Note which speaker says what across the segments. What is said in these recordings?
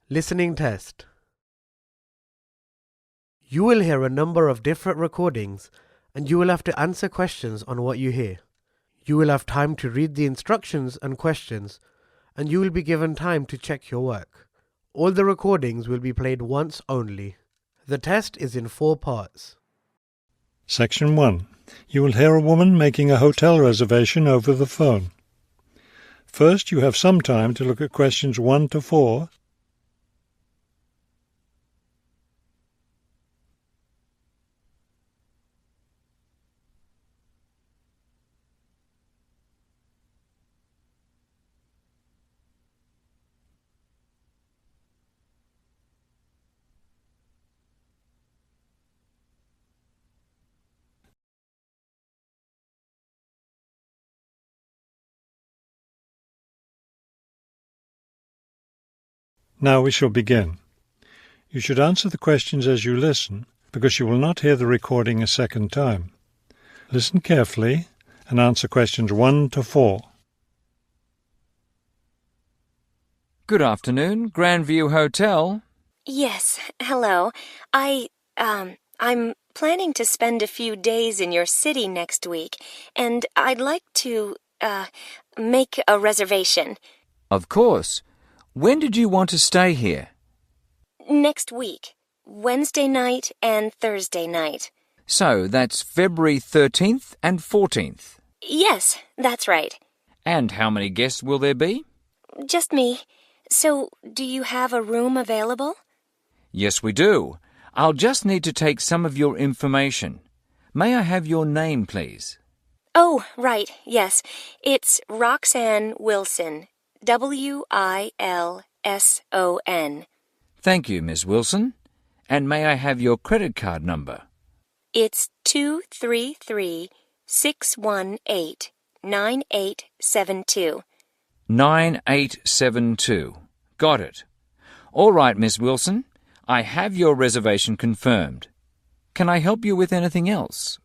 Speaker 1: Listening Test. You will hear a number of different recordings and you will have to answer questions on what you hear. You will have time to read the instructions and questions and you will be given time to check your work. All the recordings will be played once only. The test is in 4 parts.
Speaker 2: Section 1. You will hear a woman making a hotel reservation over the phone. First, you have some time to look at questions 1 to 4. Now we shall begin. You should answer the questions as you listen, because you will not hear the recording a second time. Listen carefully and answer questions 1 to 4.
Speaker 3: Good afternoon, Grandview Hotel.
Speaker 4: Yes, hello. I'm planning to spend a few days in your city next week, and I'd like to, make a reservation.
Speaker 3: Of course. When did you want to stay here?
Speaker 4: Next week, Wednesday night and Thursday night.
Speaker 3: So that's February 13th and 14th.
Speaker 4: Yes, that's right.
Speaker 3: And how many guests will there be?
Speaker 4: Just me. So, do you have a room available?
Speaker 3: Yes, we do. I'll just need to take some of your information. May I have your name, please?
Speaker 4: Oh, right, yes. It's Roxanne Wilson. Wilson.
Speaker 3: Thank you, Miss Wilson. And may I have your credit card number?
Speaker 4: It's 233-618-9872.
Speaker 3: 9872. Got it. All right, Miss Wilson. I have your reservation confirmed. Can I help you with anything else?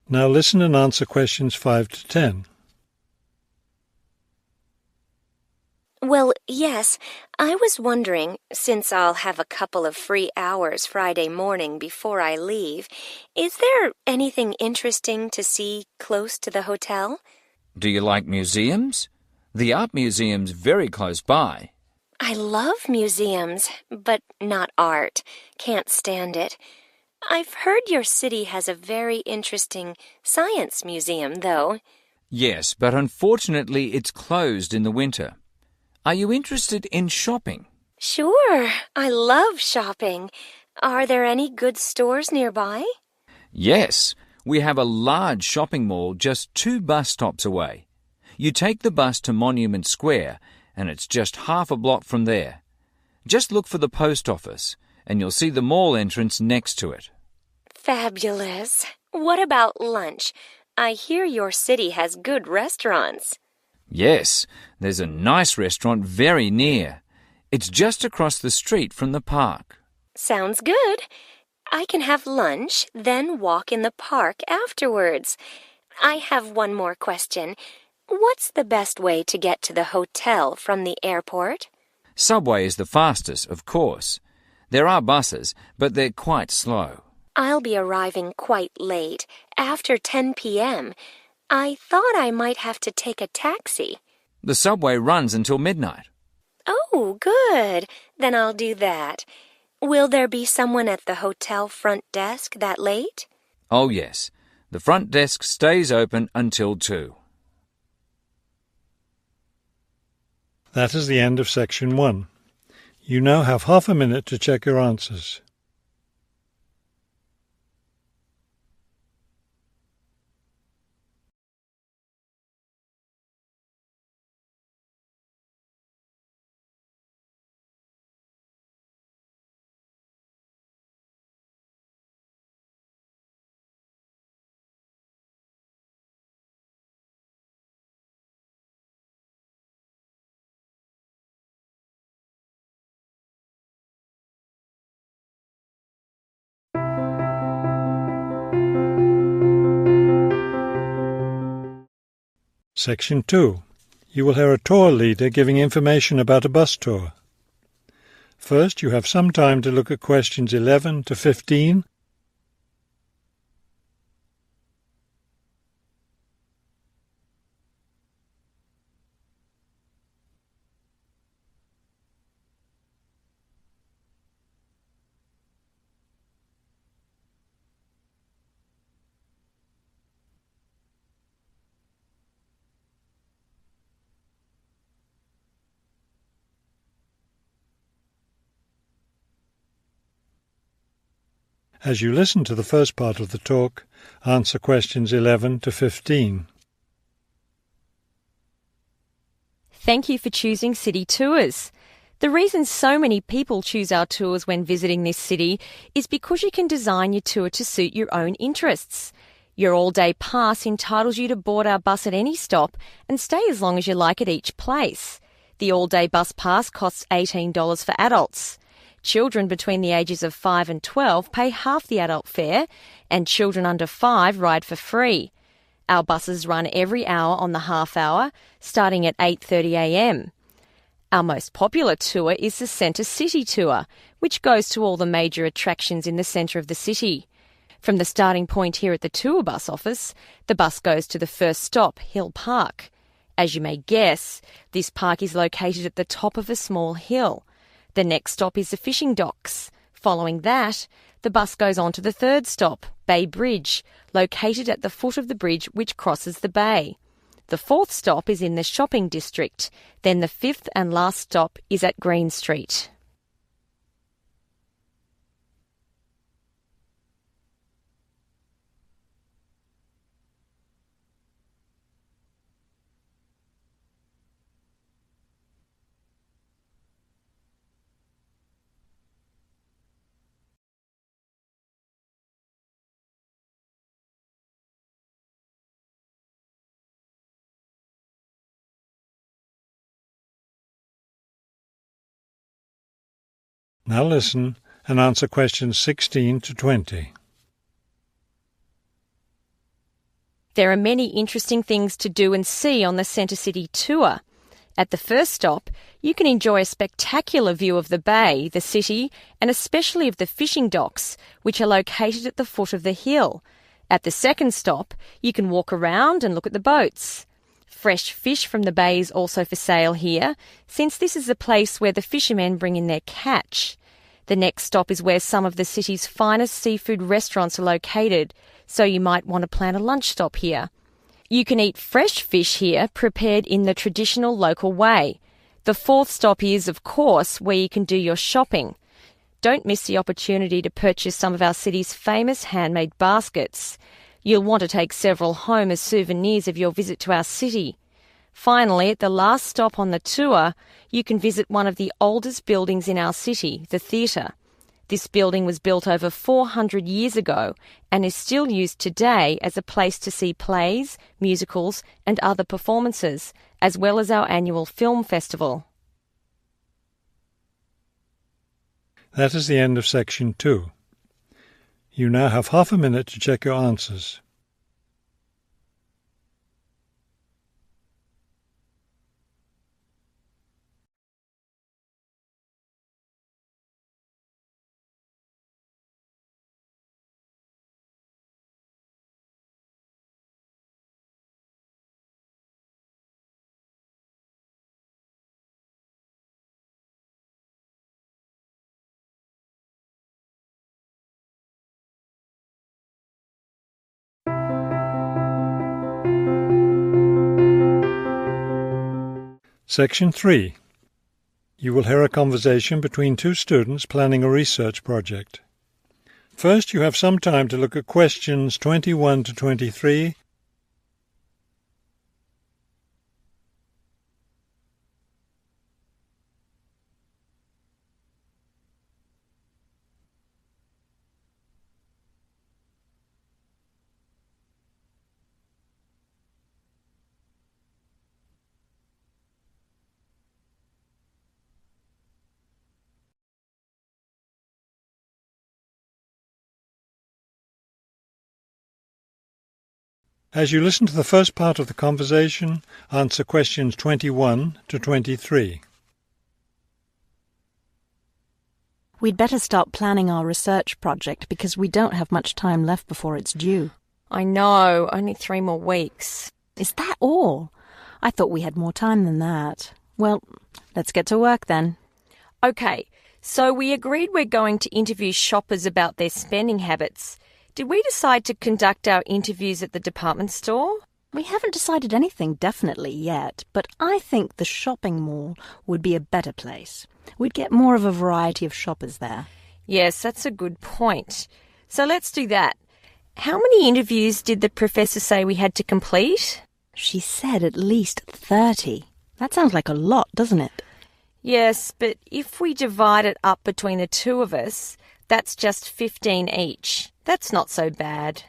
Speaker 2: Now listen and answer questions 5 to 10.
Speaker 4: Well, yes, I was wondering, since I'll have a couple of free hours Friday morning before I leave, is there anything interesting to see close to the hotel?
Speaker 3: Do you like museums? The art museum's very close by.
Speaker 4: I love museums, but not art. Can't stand it. I've heard your city has a very interesting science museum, though.
Speaker 3: Yes, but unfortunately it's closed in the winter. Are you interested in shopping?
Speaker 4: Sure, I love shopping. Are there any good stores nearby?
Speaker 3: Yes, we have a large shopping mall just 2 bus stops away. You take the bus to Monument Square, and it's just half a block from there. Just look for the post office, and you'll see the mall entrance next to it.
Speaker 4: Fabulous. What about lunch? I hear your city has good restaurants.
Speaker 3: Yes, there's a nice restaurant very near. It's just across the street from the park.
Speaker 4: Sounds good. I can have lunch, then walk in the park afterwards. I have one more question. What's the best way to get to the hotel from the airport?
Speaker 3: Subway is the fastest, of course. There are buses, but they're quite slow.
Speaker 4: I'll be arriving quite late, after 10 p.m. I thought I might have to take a taxi.
Speaker 3: The subway runs until midnight.
Speaker 4: Oh, good. Then I'll do that. Will there be someone at the hotel front desk that late?
Speaker 3: Oh, yes. The front desk stays open until 2.
Speaker 2: That is the end of Section 1. You now have half a minute to check your answers. Section 2. You will hear a tour leader giving information about a bus tour. First, you have some time to look at questions 11 to 15. As you listen to the first part of the talk, answer questions 11 to 15.
Speaker 5: Thank you for choosing City Tours. The reason so many people choose our tours when visiting this city is because you can design your tour to suit your own interests. Your all-day pass entitles you to board our bus at any stop and stay as long as you like at each place. The all-day bus pass costs $18 for adults. Children between the ages of 5 and 12 pay half the adult fare, and children under 5 ride for free. Our buses run every hour on the half hour, starting at 8:30 a.m. Our most popular tour is the Centre City Tour, which goes to all the major attractions in the centre of the city. From the starting point here at the tour bus office, the bus goes to the first stop, Hill Park. As you may guess, this park is located at the top of a small hill. The next stop is the fishing docks. Following that, the bus goes on to the third stop, Bay Bridge, located at the foot of the bridge which crosses the bay. The fourth stop is in the shopping district. Then the fifth and last stop is at Green Street.
Speaker 2: Now listen and answer questions 16 to 20.
Speaker 5: There are many interesting things to do and see on the Centre City Tour. At the first stop, you can enjoy a spectacular view of the bay, the city, and especially of the fishing docks, which are located at the foot of the hill. At the second stop, you can walk around and look at the boats. Fresh fish from the bay is also for sale here, since this is the place where the fishermen bring in their catch. The next stop is where some of the city's finest seafood restaurants are located, so you might want to plan a lunch stop here. You can eat fresh fish here, prepared in the traditional local way. The fourth stop is, of course, where you can do your shopping. Don't miss the opportunity to purchase some of our city's famous handmade baskets. You'll want to take several home as souvenirs of your visit to our city. Finally, at the last stop on the tour, you can visit one of the oldest buildings in our city, the theatre. This building was built over 400 years ago and is still used today as a place to see plays, musicals and other performances, as well as our annual film festival.
Speaker 2: That is the end of section 2. You now have half a minute to check your answers. Section 3. You will hear a conversation between two students planning a research project. First, you have some time to look at questions 21 to 23. As you listen to the first part of the conversation, answer questions 21 to 23.
Speaker 6: We'd better start planning our research project because we don't have much time left before it's due.
Speaker 5: I know, only 3 more weeks.
Speaker 6: Is that all? I thought we had more time than that. Well, let's get to work then.
Speaker 5: Okay, so we agreed we're going to interview shoppers about their spending habits. Did we decide to conduct our interviews at the department store?
Speaker 6: We haven't decided anything definitely yet, but I think the shopping mall would be a better place. We'd get more of a variety of shoppers there.
Speaker 5: Yes, that's a good point. So let's do that. How many interviews did the professor say we had to complete?
Speaker 6: She said at least 30. That sounds like a lot, doesn't it?
Speaker 5: Yes, but if we divide it up between the 2 of us, that's just 15 each. That's not so bad.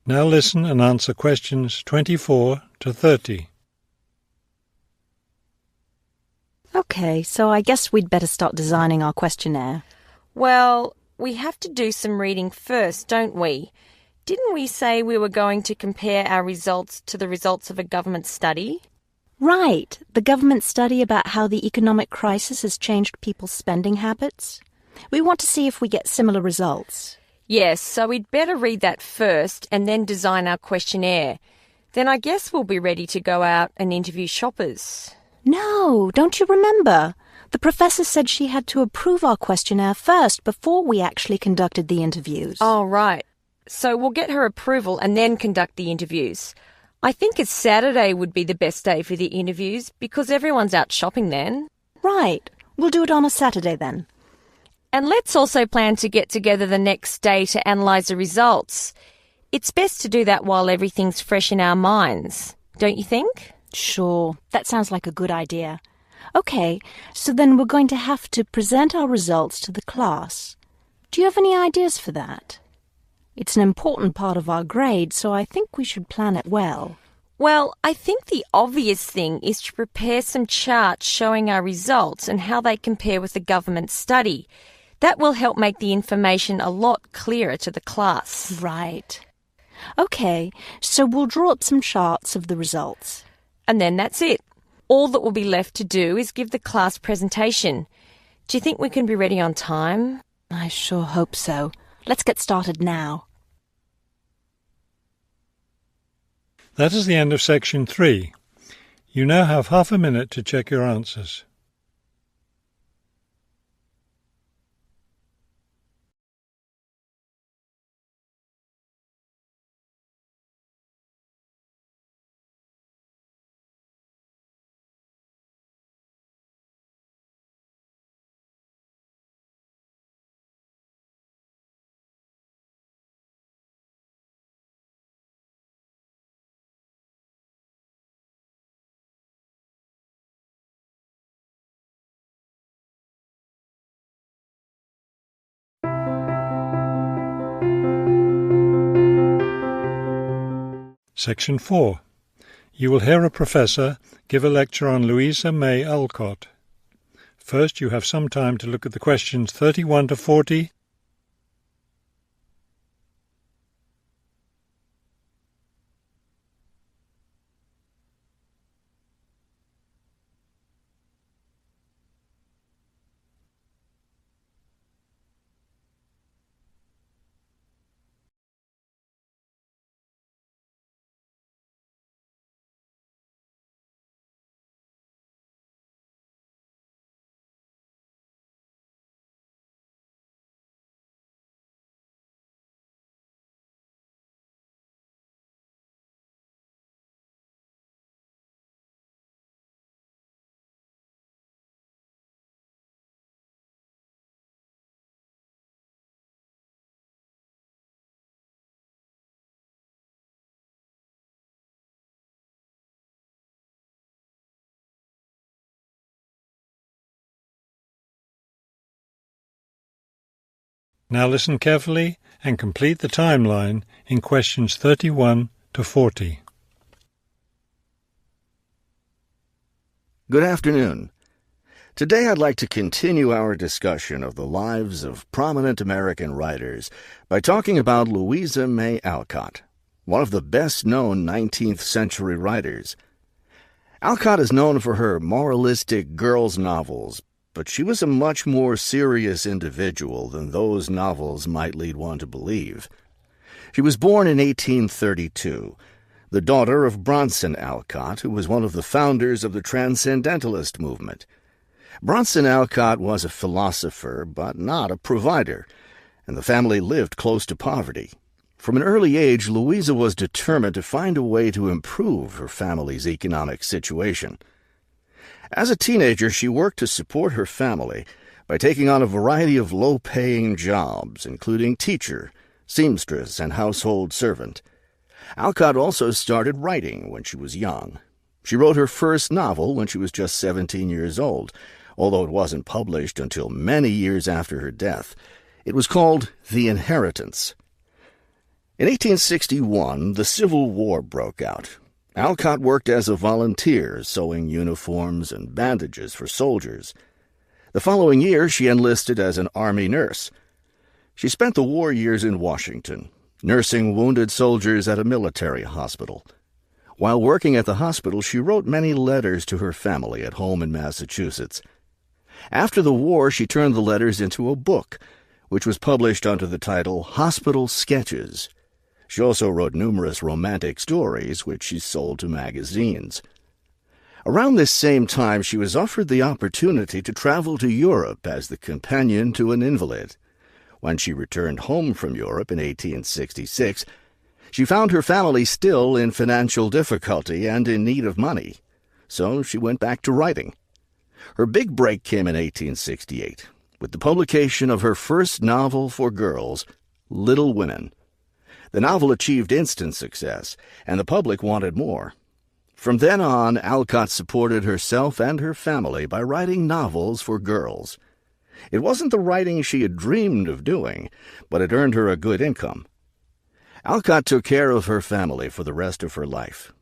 Speaker 2: Now listen and answer questions 24 to 30.
Speaker 6: Okay, so I guess we'd better start designing our questionnaire.
Speaker 5: Well, we have to do some reading first, don't we? Didn't we say we were going to compare our results to the results of a government study?
Speaker 6: Right, the government study about how the economic crisis has changed people's spending habits. We want to see if we get similar results.
Speaker 5: Yes, so we'd better read that first and then design our questionnaire. Then I guess we'll be ready to go out and interview shoppers.
Speaker 6: No, don't you remember? The professor said she had to approve our questionnaire first before we actually conducted the interviews.
Speaker 5: Oh, right. So we'll get her approval and then conduct the interviews. I think a Saturday would be the best day for the interviews because everyone's out shopping then.
Speaker 6: Right. We'll do it on a Saturday then.
Speaker 5: And let's also plan to get together the next day to analyse the results. It's best to do that while everything's fresh in our minds, don't you think?
Speaker 6: Sure, that sounds like a good idea. Okay, so then we're going to have to present our results to the class. Do you have any ideas for that? It's an important part of our grade, so I think we should plan it well.
Speaker 5: Well, I think the obvious thing is to prepare some charts showing our results and how they compare with the government study. That will help make the information a lot clearer to the class.
Speaker 6: Right. Okay, so we'll draw up some charts of the results.
Speaker 5: And then that's it. All that will be left to do is give the class presentation. Do you think we can be ready on time?
Speaker 6: I sure hope so. Let's get started now.
Speaker 2: That is the end of section 3. You now have half a minute to check your answers. Section 4. You will hear a professor give a lecture on Louisa May Alcott. First, you have some time to look at the questions 31 to 40 Now listen carefully and complete the timeline in questions 31 to 40.
Speaker 7: Good afternoon. Today I'd like to continue our discussion of the lives of prominent American writers by talking about Louisa May Alcott, one of the best-known 19th century writers. Alcott is known for her moralistic girls' novels, but she was a much more serious individual than those novels might lead one to believe. She was born in 1832, the daughter of Bronson Alcott, who was one of the founders of the Transcendentalist movement. Bronson Alcott was a philosopher, but not a provider, and the family lived close to poverty. From an early age, Louisa was determined to find a way to improve her family's economic situation. As a teenager, she worked to support her family by taking on a variety of low-paying jobs, including teacher, seamstress, and household servant. Alcott also started writing when she was young. She wrote her first novel when she was just 17 years old, although it wasn't published until many years after her death. It was called The Inheritance. In 1861, the Civil War broke out. Alcott worked as a volunteer, sewing uniforms and bandages for soldiers. The following year, she enlisted as an Army nurse. She spent the war years in Washington, nursing wounded soldiers at a military hospital. While working at the hospital, she wrote many letters to her family at home in Massachusetts. After the war, she turned the letters into a book, which was published under the title Hospital Sketches. She also wrote numerous romantic stories, which she sold to magazines. Around this same time, she was offered the opportunity to travel to Europe as the companion to an invalid. When she returned home from Europe in 1866, she found her family still in financial difficulty and in need of money, so she went back to writing. Her big break came in 1868, with the publication of her first novel for girls, Little Women. The novel achieved instant success, and the public wanted more. From then on, Alcott supported herself and her family by writing novels for girls. It wasn't the writing she had dreamed of doing, but it earned her a good income. Alcott took care of her family for the rest of her life.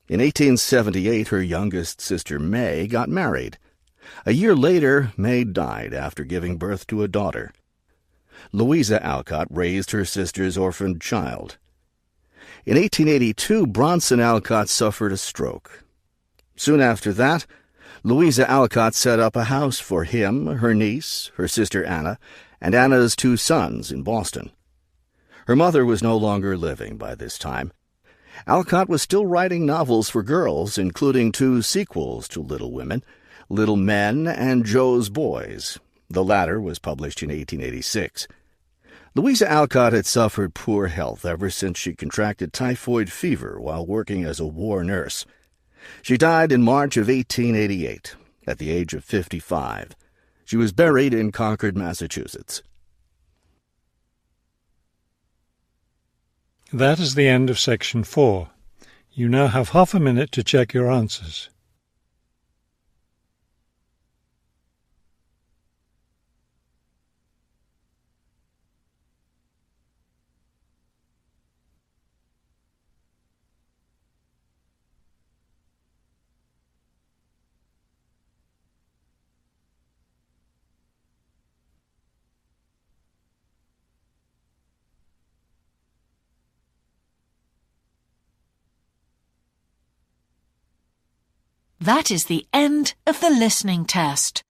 Speaker 7: In 1878, her youngest sister May got married. A year later, May died after giving birth to a daughter. Louisa Alcott raised her sister's orphaned child. In 1882, Bronson Alcott suffered a stroke. Soon after that, Louisa Alcott set up a house for him, her niece, her sister Anna, and Anna's 2 sons in Boston. Her mother was no longer living by this time. Alcott was still writing novels for girls, including 2 sequels to Little Women, Little Men and Joe's Boys. The latter was published in 1886. Louisa Alcott had suffered poor health ever since she contracted typhoid fever while working as a war nurse. She died in March of 1888, at the age of 55. She was buried in Concord, Massachusetts.
Speaker 2: That is the end of section 4. You now have half a minute to check your answers.
Speaker 8: That is the end of the listening test.